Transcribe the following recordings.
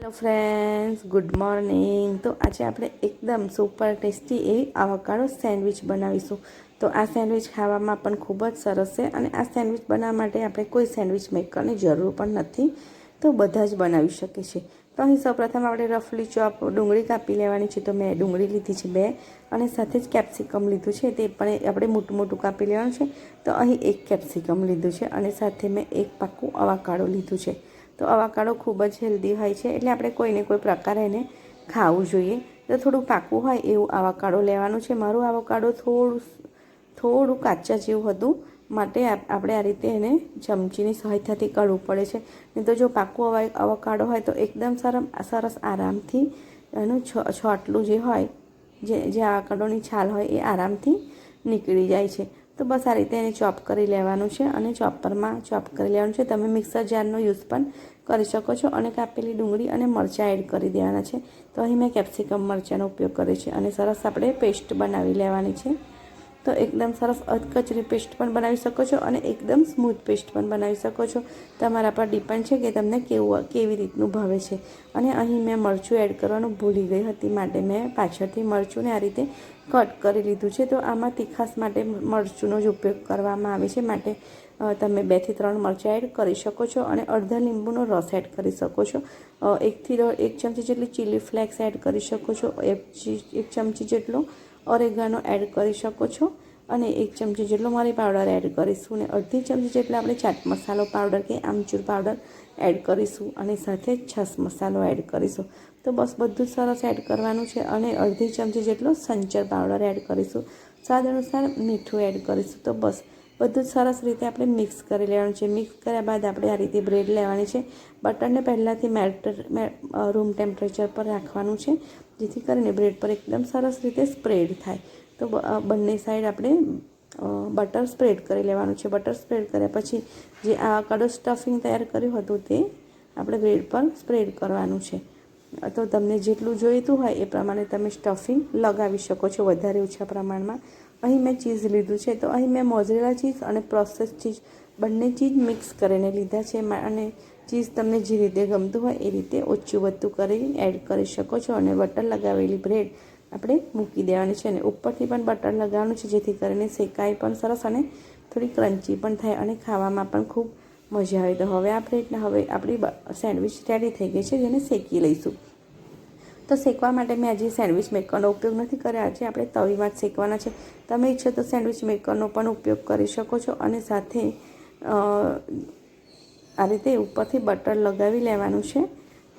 Hello friends, good morning. તો આજે આપણે એકદમ સુપર ટેસ્ટી એવી આવોકાડો સેન્ડવિચ બનાવીશું. તો આ સેન્ડવિચ ખાવામાં પણ ખૂબ જ સરસ છે અને આ સેન્ડવિચ બનાવવા માટે આપણે કોઈ સેન્ડવિચ મેકરની જરૂર પણ નથી, તો બધા જ બનાવી શકે છે. તો અહીં સૌપ્રથમ આપણે રફલી ચોપ ડુંગળી કાપી લેવાની છે. તો મેં ડુંગળી લીધી છે 2 અને સાથે જ કેપ્સિકમ લીધું છે, તે પણ આપણે મોટું મોટું કાપી લેવાનું છે. તો અહીં 1 કેપ્સિકમ લીધું છે અને સાથે મેં 1 પાકું આવોકાડો લીધું છે. તો આવોકાડો ખૂબ જ હેલ્ધી હોય છે, એટલે આપણે કોઈને કોઈ પ્રકારે એને ખાવું જોઈએ. તો થોડું પાકું હોય એવું આવોકાડો લેવાનું છે. મારું આવોકાડો થોડું કાચા જેવું હતું, માટે આપણે આ રીતે એને ચમચીની સહાયતાથી કાઢવું પડે છે. નહીં તો જો પાકું આવોકાડો હોય તો એકદમ સરસ આરામથી એનું છોટલું જે હોય, જે આવોકાડોની છાલ હોય એ આરામથી નીકળી જાય છે. તો બસ આ રીતે એને ચોપ કરી લેવાનું છે અને ચોપરમાં ચોપ કરી લેવાનું છે. તમે મિક્સર જારનો યુઝ પણ કરી શકો છો અને કાપેલી ડુંગળી અને મરચાં એડ કરી દેવાના છે. તો અહીં મેં કેપ્સિકમ મરચાંનો ઉપયોગ કર્યો છે અને સરસ આપણે પેસ્ટ બનાવી લેવાની છે. તો એકદમ સરસ અધકચરી પેસ્ટ પણ બનાવી શકો છો અને એકદમ સ્મૂથ પેસ્ટ પણ બનાવી શકો છો. તમારા પર ડિપેન્ડ છે કે તમને કેવી રીતનું ભાવે છે. અને અહીં મેં મરચું એડ કરવાનું ભૂલી ગઈ હતી, માટે મેં પાછળથી મરચુંને આ રીતે કટ કરી લીધું છે. તો આમાં તીખાસ માટે મરચુંનો જ ઉપયોગ કરવામાં આવે છે, માટે તમે 2 થી 3 મરચાં એડ કરી શકો છો અને અડધા લીંબુનો રસ એડ કરી શકો છો. 1 થી 1 ચમચી જેટલી ચીલી ફ્લેક્સ એડ કરી શકો છો. 1 ચમચી જેટલો ઓરેગાનો એડ કરી શકો છો અને 1 ચમચી જેટલો મરી પાવડર એડ કરીશું અને અડધી ચમચી જેટલો આપણે ચાટ મસાલો પાવડર કે આમચૂર પાવડર એડ કરીશું અને સાથે છાશ મસાલો એડ કરીશું. તો બસ બધું સરસ એડ કરવાનું છે અને અડધી ચમચી જેટલો સંચર પાવડર એડ કરીશું. સ્વાદ અનુસાર મીઠું એડ કરીશું. તો બસ બધું જ સરસ રીતે આપણે મિક્સ કરી લેવાનું છે. મિક્સ કર્યા બાદ આપણે આ રીતે બ્રેડ લેવાની છે. બટરને પહેલાંથી રૂમ ટેમ્પરેચર પર રાખવાનું છે, જેથી કરીને બ્રેડ પર એકદમ સરસ રીતે સ્પ્રેડ થાય. તો બંને સાઈડ આપણે બટર સ્પ્રેડ કરી લેવાનું છે. બટર સ્પ્રેડ કર્યા પછી જે આવોકાડો સ્ટફિંગ તૈયાર કર્યું હતું તે આપણે બ્રેડ પર સ્પ્રેડ કરવાનું છે. તો તમને જેટલું જોઈતું હોય એ પ્રમાણે તમે સ્ટફિંગ લગાવી શકો છો, વધારે ઓછા પ્રમાણમાં. અહીં મેં ચીઝ લીધું છે. તો અહીં મેં મોઝરેલા ચીઝ અને પ્રોસેસ ચીઝ બંને ચીજ મિક્સ કરીને લીધા છે અને ચીઝ તમને જે રીતે ગમતું હોય એ રીતે ઓછું વધતું કરી એડ કરી શકો છો. અને બટર લગાવેલી બ્રેડ આપણે મૂકી દેવાની છે અને ઉપરથી પણ બટર લગાવવાનું છે, જેથી કરીને શેકાય પણ સરસ અને થોડી ક્રન્ચી પણ થાય અને ખાવામાં પણ ખૂબ મજા આવે. તો હવે આપણી સેન્ડવિચ રેડી થઈ ગઈ છે, જેને શેકી લઈશું. તો શેકવા માટે મેં હજી સેન્ડવિચ મેકરનો ઉપયોગ નથી કર્યો. આજે આપણે તવીમાં જ શેકવાના છે. તમે ઈચ્છો તો સેન્ડવિચ મેકરનો પણ ઉપયોગ કરી શકો છો અને સાથે આ રીતે ઉપરથી બટર લગાવી લેવાનું છે.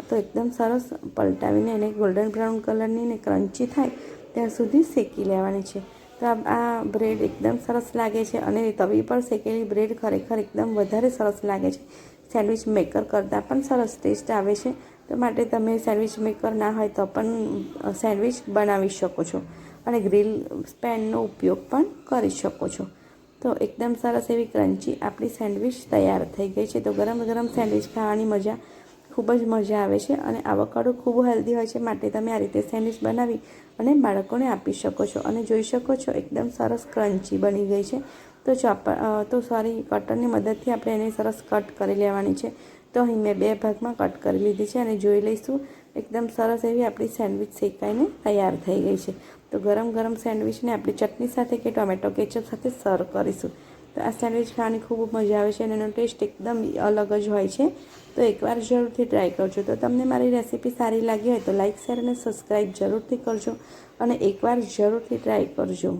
તો એકદમ સરસ પલટાવીને એને ગોલ્ડન બ્રાઉન કલરની ને ક્રન્ચી થાય ત્યાં સુધી શેકી લેવાની છે. તો આ બ્રેડ એકદમ સરસ લાગે છે અને તવી પર શેકેલી બ્રેડ ખરેખર એકદમ વધારે સરસ લાગે છે. સેન્ડવિચ મેકર કરતાં પણ સરસ ટેસ્ટ આવે છે. તો માટે તમે સેન્ડવિચ મેકર ના હોય તો પણ સેન્ડવિચ બનાવી શકો છો અને ગ્રીલ પેનનો ઉપયોગ પણ કરી શકો છો. તો એકદમ સરસ એવી ક્રન્ચી આપણી સેન્ડવિચ તૈયાર થઈ ગઈ છે. તો ગરમ ગરમ સેન્ડવિચ ખાવાની ખૂબ જ મજા આવે છે અને આવોકાડો ખૂબ હેલ્ધી હોય છે, માટે તમે આ રીતે સેન્ડવિચ બનાવી અને બાળકોને આપી શકો છો. અને જોઈ શકો છો એકદમ સરસ ક્રન્ચી બની ગઈ છે. તો કટરની મદદથી આપણે એને સરસ કટ કરી લેવાની છે. તો અહીં મેં 2 ભાગમાં કટ કરી લીધી છે અને જોઈ લઈશું એકદમ સરસ એવી આપણી સેન્ડવિચ શેકાઈને તૈયાર થઈ ગઈ છે. તો ગરમ ગરમ સેન્ડવિચને આપણી ચટણી સાથે કે ટોમેટો કેચઅપ સાથે સર્વ કરીશું. તો આ સેન્ડવિચ ખાવાની ખૂબ મજા આવે છે અને એનો ટેસ્ટ એકદમ અલગ જ હોય છે. તો એકવાર જરૂરથી ટ્રાય કરજો. તો તમને મારી રેસીપી સારી લાગી હોય તો લાઇક, શેર અને સબસ્ક્રાઈબ જરૂરથી કરજો અને એકવાર જરૂરથી ટ્રાય કરજો.